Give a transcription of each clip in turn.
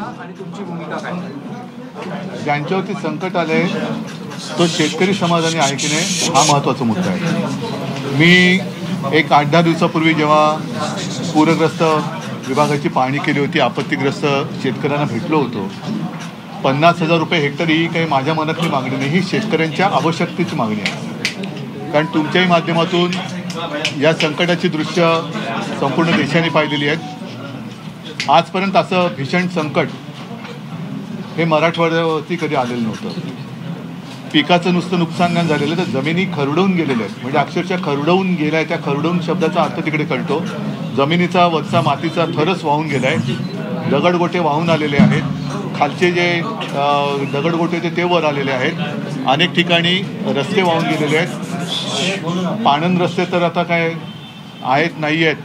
आणि तुमची भूमिका काय? ज्यांच्यावरती संकट आले तो शेतकरी समाजाने आहे की नाही हा महत्त्वाचा मुद्दा आहे. मी एक 8-10 दिवसापूर्वी जेव्हा पूरग्रस्त विभागाची पाहणी केली होती, आपत्तीग्रस्त शेतकऱ्यांना भेटलो होतो. 50,000 रुपये हेक्टर ही काही माझ्या मनातली मागणी नाही, ही शेतकऱ्यांच्या आवश्यकतेची मागणी आहे. कारण तुमच्याही माध्यमातून या संकटाची दृश्य संपूर्ण देशाने पाहिलेली आहेत. आजपर्यंत असं भीषण संकट हे मराठवाड्यावरती कधी आलेलं नव्हतं. पिकाचं नुसतं नुकसान नाही झालेलं तर जमिनी खरडवून गेलेल्या आहेत. म्हणजे अक्षरशः खरडवून गेल्या आहे. त्या खरडवून शब्दाचा अर्थ तिकडे कळतो. जमिनीचा वरचा मातीचा थरच वाहून गेला आहे. दगडगोटे वाहून आलेले आहेत. खालचे जे दगडगोटे होते ते वर आलेले आहेत. अनेक ठिकाणी रस्ते वाहून गेलेले आहेत. पाणंद रस्ते तर आता काय आहेत नाही आहेत.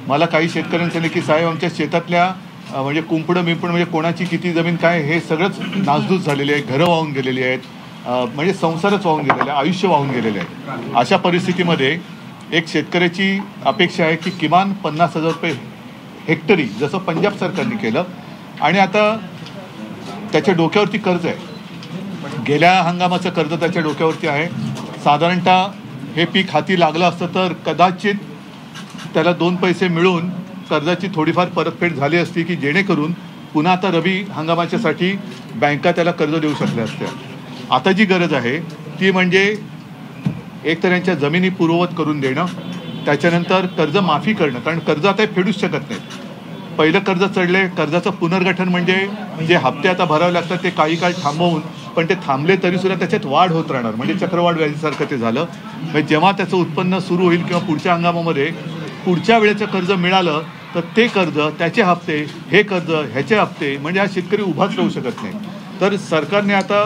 मला काही शेतकऱ्यांनी सांगितलं की साहेब आमच्या शेतातल्या म्हणजे कुंपडं मिंपडं म्हणजे कोणाची किती जमीन काय हे सगळंच नासधूस झालेली आहे. घरं वाहून गेलेली आहेत. म्हणजे संसारच वाहून गेलेले आहे, आयुष्य वाहून गेलेले आहे. अशा परिस्थितीमध्ये एक शेतकऱ्याची अपेक्षा आहे की किमान 50,000 रुपये हेक्टरी जसं पंजाब सरकारने केलं. आणि आता त्याच्या डोक्यावरती कर्ज आहे. गेल्या हंगामाचं कर्ज त्याच्या डोक्यावरती आहे. साधारणतः हे पीक हाती लागलं असतं तर कदाचित त्याला 2 पैसे मिळून कर्जाची थोडीफार परतफेड झाली असती की जेणेकरून पुन्हा आता रबी हंगामाच्यासाठी बँका त्याला कर्ज देऊ शकल्या असत्या. आता जी गरज आहे ती म्हणजे एक तर यांच्या जमिनी पूर्ववत करून देणं, त्याच्यानंतर कर्ज माफी करणं. कारण कर्ज आता फेडूच शकत नाहीत. पहिलं कर्ज चढले, कर्जाचं पुनर्गठन म्हणजे जे हप्ते आता भरावे लागतात ते काही काळ थांबवून, पण ते थांबले तरीसुद्धा त्याच्यात वाढ होत राहणार. म्हणजे चक्रवाढ व्याधीसारखं ते झालं. म्हणजे जेव्हा त्याचं उत्पन्न सुरू होईल किंवा पुढच्या हंगामामध्ये पुढच्या वेळेचं कर्ज मिळालं तर ते कर्ज, त्याचे हप्ते, हे कर्ज, ह्याचे हप्ते, म्हणजे हा शेतकरी उभाच राहू शकत नाही. तर सरकारने आता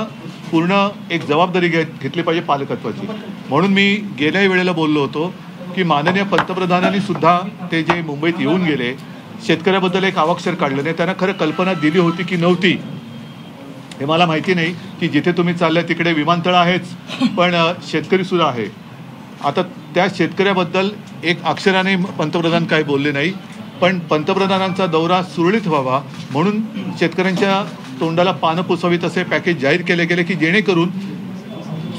पूर्ण एक जबाबदारी घेतली पाहिजे पालकत्वाची. म्हणून मी गेल्याही वेळेला बोललो होतो की माननीय पंतप्रधानांनी सुद्धा ते जे मुंबईत येऊन गेले शेतकऱ्याबद्दल एक अवाक्षर काढलं नाही. त्यांना खरं कल्पना दिली होती की नव्हती हे मला माहिती नाही की जिथे तुम्ही चाललाय तिकडे विमानतळ आहेच पण शेतकरीसुद्धा आहे. आता त्या शेतकऱ्याबद्दल एक अक्षराने पंतप्रधान काय बोलले नाही. पण पंतप्रधानांचा दौरा सुरळीत व्हावा म्हणून शेतकऱ्यांच्या तोंडाला पानं पुसावीत असे पॅकेज जाहीर केले गेले की जेणेकरून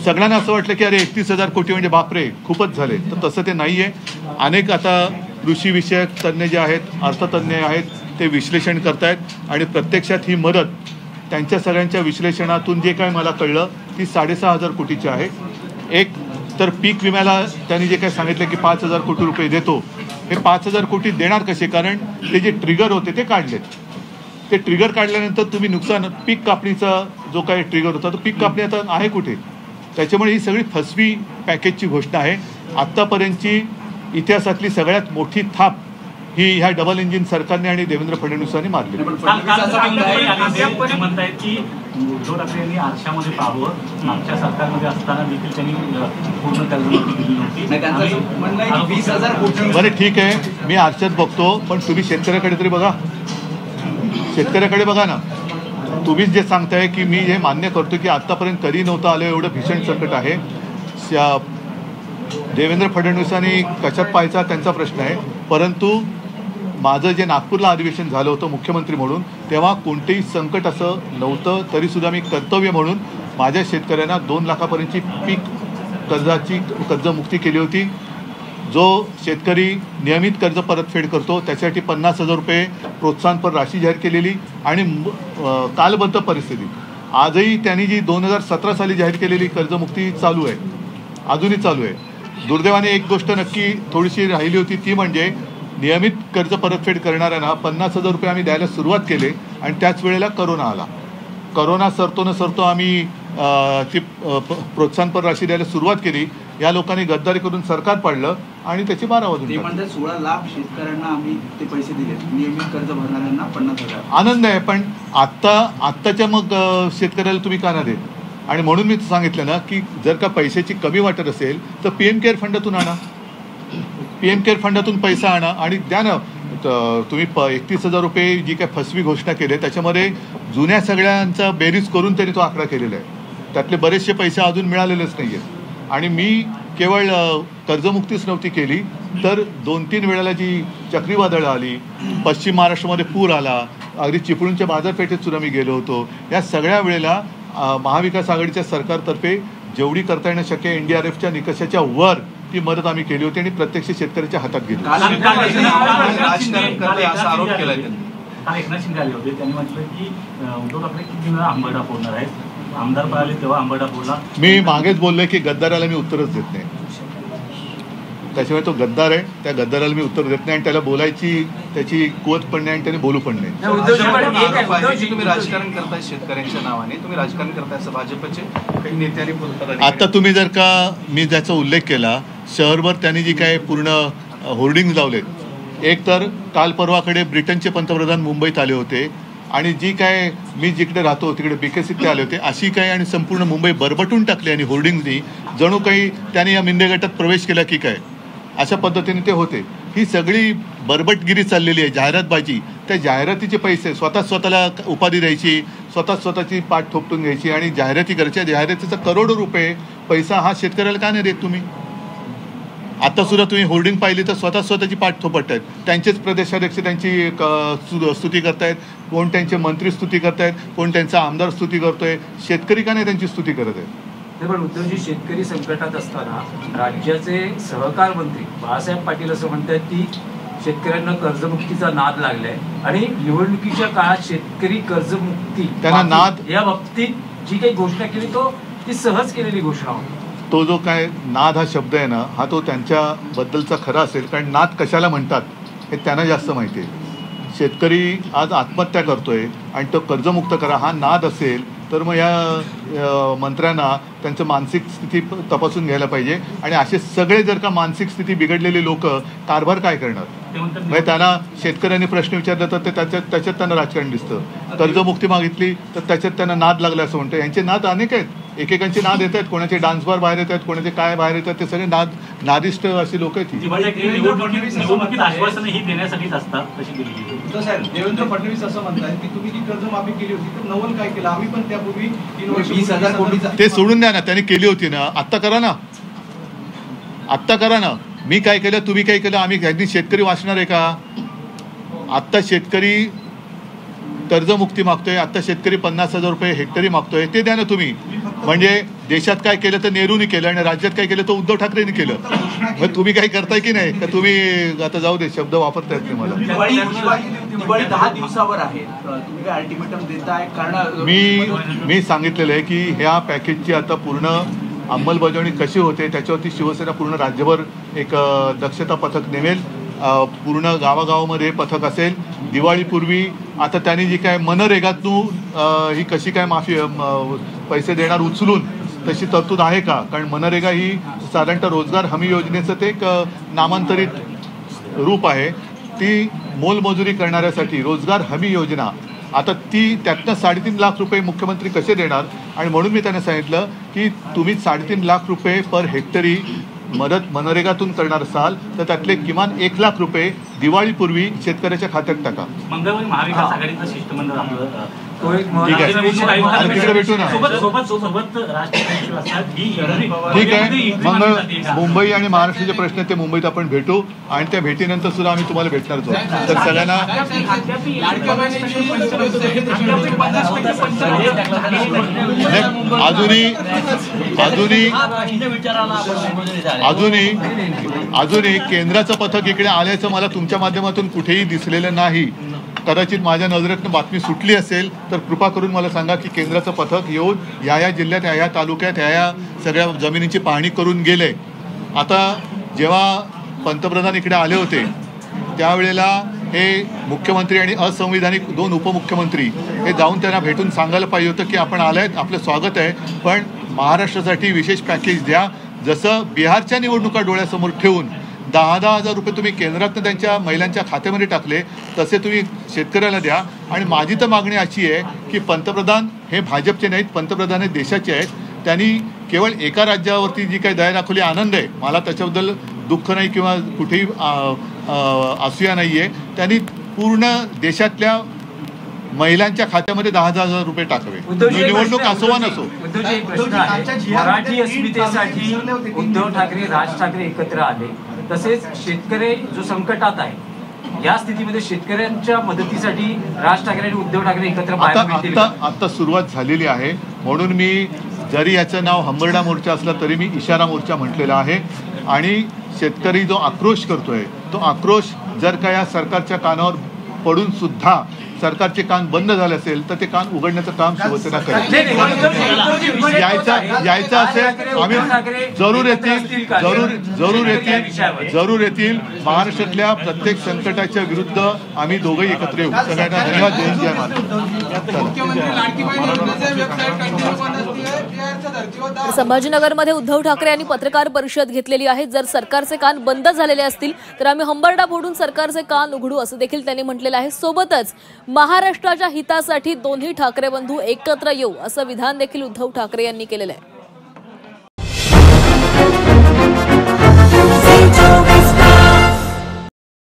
सगळ्यांना असं वाटलं की अरे 31,000 कोटी म्हणजे बापरे खूपच झाले. तर तसं ते नाही आहे. अनेक आता कृषीविषयक तज्ज्ञ जे आहेत, अर्थतज्ज्ञ आहेत, ते विश्लेषण करतायत आणि प्रत्यक्षात ही मदत त्यांच्या सगळ्यांच्या विश्लेषणातून जे काय मला कळलं ती 6,500 कोटीची आहे. एक तर पीक विम्याला त्यांनी जे काय सांगितलं की 5,000 कोटी रुपये देतो, हे 5,000 कोटी देणार कसे? कारण ते जे ट्रिगर होते ते काढलेत. ते ट्रिगर काढल्यानंतर तुम्ही नुकसान पीक कापणीचा जो काही ट्रिगर होता तो पीक कापणी आता आहे कुठे? त्याच्यामुळे ही सगळी फसवी पॅकेजची घोषणा आहे. आत्तापर्यंतची इतिहासातली सगळ्यात मोठी थाप ही ह्या डबल इंजिन सरकारने आणि देवेंद्र फडणवीसांनी मारली. म्हणतायत की उद्धव ठाकरे यांनी आरशामध्ये पाहावं, मागच्या सरकारमध्ये असताना देखील त्यांनी पूर्ण कर्जमाफी दिली नव्हती. 20,000 कोटी. बरं ठीक आहे, मी आरशात बघतो पण तुम्ही शेतकऱ्याकडे तरी बघा. शेतकऱ्याकडे बघा ना. तुम्हीच जे सांगताय की मी हे मान्य करतो की आत्तापर्यंत कधी नव्हतं आलं एवढं भीषण संकट आहे. देवेंद्र फडणवीसांनी कशात पाहायचा त्यांचा प्रश्न आहे. परंतु माझं जे नागपूरला अधिवेशन झालं होतं मुख्यमंत्री म्हणून तेव्हा कोणतेही संकट असं नव्हतं. तरीसुद्धा मी कर्तव्य म्हणून माझ्या शेतकऱ्यांना 2 लाखापर्यंतची पीक कर्जमुक्ती केली होती. जो शेतकरी नियमित कर्ज परतफेड करतो त्यासाठी 50,000 रुपये प्रोत्साहनपर राशी जाहीर केलेली आणि कालबद्ध परिस्थिती आजही त्यांनी जी 2017 साली जाहीर केलेली कर्जमुक्ती चालू आहे, अजूनही चालू आहे. दुर्दैवाने एक गोष्ट नक्की थोडीशी राहिली होती ती म्हणजे नियमित कर्ज परतफेड करणाऱ्यांना 50,000 रुपये आम्ही द्यायला सुरुवात केली आणि त्याच वेळेला करोना आला. करोना सरतो न सरतो आम्ही ती प्रोत्साहनपर राशी द्यायला सुरुवात केली. या लोकांनी गद्दारी करून सरकार पाडलं आणि त्याची 12 वाजून. 16 लाख शेतकऱ्यांना आम्ही ते पैसे दिले, नियमित कर्ज भरणाऱ्यांना 50,000. आनंद आहे. पण आत्ताच्या मग शेतकऱ्याला तुम्ही का नाही देत? आणि म्हणून मी सांगितलं ना की जर का पैशाची कमी वाटत असेल तर PM केअर फंडातून आणा. PM केअर फंडातून पैसा आणा आणि द्या ना. तुम्ही 31,000 रुपये जी काय फसवी घोषणा केली त्याच्यामध्ये जुन्या सगळ्यांचा बेरीज करून त्यांनी तो आकडा केलेला आहे. त्यातले बरेचसे पैसे अजून मिळालेलेच नाही आहेत. आणि मी केवळ कर्जमुक्तीच नव्हती केली तर 2-3 वेळेला जी चक्रीवादळं आली, पश्चिम महाराष्ट्रामध्ये पूर आला, अगदी चिपळूणच्या बाजारपेठेत सुद्धा मी गेलो होतो. या सगळ्या वेळेला महाविकास आघाडीच्या सरकारतर्फे जेवढी करता येणं शक्य आहे NDRFच्या निकषाच्या वर ती मदत आम्ही केली होती आणि प्रत्यक्ष शेतकऱ्याच्या हातात घेतली. राजकारण करते असा आरोप केलाय त्यांनी. काल एकनाथ शिंदे आले होते, त्यांनी म्हटलं की उद्धव ठाकरे किती वेळा आंबरडा फोडणार आहेत. आमदार पळाले तेव्हा आंबरडा फोडला. मी मागेच बोललोय की गद्दाराला मी उत्तरच देत नाही. त्याशिवाय तो गद्दार आहे, त्या गद्दाराला मी उत्तर देत नाही आणि त्याला बोलायची त्याची कुवत पण नाही आणि त्याने बोलू पण नाही. तुम्ही राजकारण करताय शेतकऱ्यांच्या नावाने, तुम्ही राजकारण करताय असं भाजपचे काही नेत्यांनी बोलतात. आता तुम्ही जर का मी ज्याचा उल्लेख केला, शहरभर त्यांनी जी काय पूर्ण होर्डिंग लावलेत, एक तर काल परवाकडे ब्रिटनचे पंतप्रधान मुंबईत आले होते आणि जी काय मी जिकडे राहतो तिकडे BKCत ते आले होते, अशी काय आणि संपूर्ण मुंबई बरबटून टाकली आणि होर्डिंगनी जणू काही त्यांनी या मिंदे गटात प्रवेश केला की काय, अशा पद्धतीने ते होते. ही सगळी बरबटगिरी चाललेली आहे, जाहिरातबाजी. त्या जाहिरातीचे पैसे स्वतःला उपाधी द्यायची, स्वतःची पाठ थोपटून घ्यायची आणि जाहिराती करायच्या. जाहिरातीचा करोडो रुपये पैसा हा शेतकऱ्याला का नाही देत तुम्ही? आता सुद्धा तुम्ही होर्डिंग पाहिली तर स्वतःची पाठ थोपट आहेत. त्यांचेच प्रदेशाध्यक्ष त्यांची स्तुती करतायत, कोण त्यांचे मंत्री स्तुती करतायत, कोण त्यांचा आमदार स्तुती करतोय. शेतकरी का नाही त्यांची स्तुती करत आहेत? पण उद्धवजी, शेतकरी संकटात असताना राज्याचे सहकार मंत्री बाळासाहेब पाटील असं म्हणतात की शेतकऱ्यांना कर्जमुक्तीचा नाद लागलाय आणि निवडणुकीच्या काळात शेतकरी कर्जमुक्ती त्यांना नाद या बाबतीत जी काही घोषणा केली ती सहज केलेली घोषणा होती. तो जो काय नाद हा शब्द आहे ना, हा तो त्यांच्याबद्दलचा खरा असेल, कारण नाद कशाला म्हणतात हे त्यांना जास्त माहिती आहे. शेतकरी आज आत्महत्या करतोय आणि तो कर्जमुक्त करा हा नाद असेल तर मग या मंत्र्यांना त्यांचं मानसिक स्थिती तपासून घ्यायला पाहिजे. आणि असे सगळे जर का मानसिक स्थिती बिघडलेले लोक कारभार काय करणार? म्हणजे त्यांना शेतकऱ्यांनी प्रश्न विचारला तर ते त्याच्यात त्यांना राजकारण दिसतं. कर्जमुक्ती मागितली तर त्याच्यात त्यांना नाद लागला असं म्हणतं. यांचे नाद अनेक आहेत, एकेकांचे नाद येत आहेत, कोणाचे डान्स बार बाहेर येत आहेत, कोणाचे काय बाहेर येतात, ते सगळे नादिष्ट अशी लोक आहेत. निवडणुकीत आश्वासनं ही देण्यासाठीच असतात तशी केली. देवेंद्र फडणवीस असं म्हणतात की तुम्ही जी कर्जमाफी केली होती तर नवल काय केलं, आम्ही पण त्यापूर्वी 20,000 कोटीचा. ते सोडून द्या ना, त्यांनी केली होती ना, आत्ता करा ना, आत्ता करा ना. मी काय केलं, तुम्ही काय केलं, आम्ही त्यांनी शेतकरी वाचणार आहे का? आत्ता शेतकरी कर्जमुक्ती मागतोय, आत्ता शेतकरी 50,000 रुपये हेक्टरी मागतोय, ते द्या ना तुम्ही. म्हणजे देशात काय केलं तर नेहरूनी केलं आणि राज्यात काय केलं तर उद्धव ठाकरेंनी केलं. मग तुम्ही काही करताय की नाही? का तुम्ही आता जाऊ दे शब्द वापरतायत नाही मला. दिवाळी 10 दिवसावर आहे, तुम्ही काय अल्टिमेटम देताय? कारण मी सांगितलेलं आहे की ह्या पॅकेजची आता पूर्ण अंमलबजावणी कशी होते त्याच्यावरती शिवसेना पूर्ण राज्यभर एक दक्षता पथक नेमेल. पूर्ण गावागावामध्ये पथक असेल. दिवाळीपूर्वी आता त्यांनी जी काय मनरेगातून ही कशी काय माफी पैसे देणार उचलून तशी तरतूद आहे का? कारण मनरेगा ही साधारणतः रोजगार हमी योजनेचं ते एक नामांतरित रूप आहे. ती मोलमजुरी करणाऱ्यासाठी रोजगार हमी योजना, आता ती त्यातनं 3.5 लाख रुपये मुख्यमंत्री कसे देणार? आणि म्हणून मी त्यांना सांगितलं की तुम्ही 3.5 लाख रुपये पर हेक्टरी मदत मनरेगातून करणार असाल तर त्यातले किमान 1 लाख रुपये दिवाळीपूर्वी शेतकऱ्याच्या खात्यात टाका. मंगळवारी महाविकास आघाडीचं शिष्टमंडळ आपलं ठीक आहे, तिकडे भेटू ना. ठीक आहे, मग मुंबई आणि महाराष्ट्राचे प्रश्न ते मुंबईत आपण भेटू आणि त्या भेटीनंतर सुद्धा आम्ही तुम्हाला भेटणारच आहोत. तर सगळ्यांना अजूनही केंद्राचं पथक इकडे आल्याचं मला तुमच्या माध्यमातून कुठेही दिसलेलं नाही. कदाचित माझ्या नजरेतनं बातमी सुटली असेल तर कृपा करून मला सांगा की केंद्राचं पथक येऊन या जिल्ह्यात या तालुक्यात या सगळ्या जमिनीची पाहणी करून गेले. आता जेव्हा पंतप्रधान इकडे आले होते त्यावेळेला हे मुख्यमंत्री आणि असंविधानिक 2 उपमुख्यमंत्री हे जाऊन त्यांना भेटून सांगायला पाहिजे होतं की आपण आलायत, आपलं स्वागत आहे, पण महाराष्ट्रासाठी विशेष पॅकेज द्या. जसं बिहारच्या निवडणुका डोळ्यासमोर ठेवून 10,000 रुपये तुम्ही केंद्रातनं त्यांच्या महिलांच्या खात्यामध्ये टाकले तसे तुम्ही शेतकऱ्याला द्या. आणि माझी तर मागणी अशी आहे की पंतप्रधान हे भाजपचे नाहीत, पंतप्रधान हे देशाचे आहेत. त्यांनी केवळ एका राज्यावरती जी काही दया दाखवली आनंद आहे, मला त्याच्याबद्दल दुःख नाही किंवा कुठेही असूया नाही आहे. त्यांनी पूर्ण देशातल्या महिलांच्या खात्यामध्ये 10,000 रुपये टाकावे, निवडणूक असो वा नसो. मराठी अस्मितेसाठी उद्धव ठाकरे राज ठाकरे एकत्र आले, तसेच शेतकरी जो संकटात आहे या स्थितीमध्ये शेतकऱ्यांच्या मदतीसाठी राज ठाकरे आणि उद्धव ठाकरे एकत्र बाहेर मिळतील का? आता सुरुवात झालेली आहे. म्हणून मी जरी याचं नाव हंबरडा मोर्चा असलं तरी मी इशारा मोर्चा म्हटलेला आहे. आणि शेतकरी जो आक्रोश करतोय तो आक्रोश जर का या सरकारच्या कानावर पडून सुद्धा सरकारचे कान बंद झाले असेल तर ते कान उघडण्याचं काम शिवसेना करेल. यायचं असेल आम्ही जरूर येतील. महाराष्ट्रातल्या प्रत्येक संकटाच्या विरुद्ध आम्ही दोघंही एकत्र येऊ. सगळ्यांना धन्यवाद. जय महाराष्ट्र. संभाजीनगरमध्ये उद्धव ठाकरे यांनी पत्रकार परिषद घेतलेली आहे. जर सरकारचे कान बंद झालेले असतील तर आम्ही हंबरडा फोडून सरकारचे कान उघडू असं देखील त्यांनी म्हटलेलं आहे. सोबतच महाराष्ट्राच्या हितासाठी दोन्ही ठाकरे बंधू एकत्र येऊ असं विधान देखील उद्धव ठाकरे यांनी केलेलं आहे.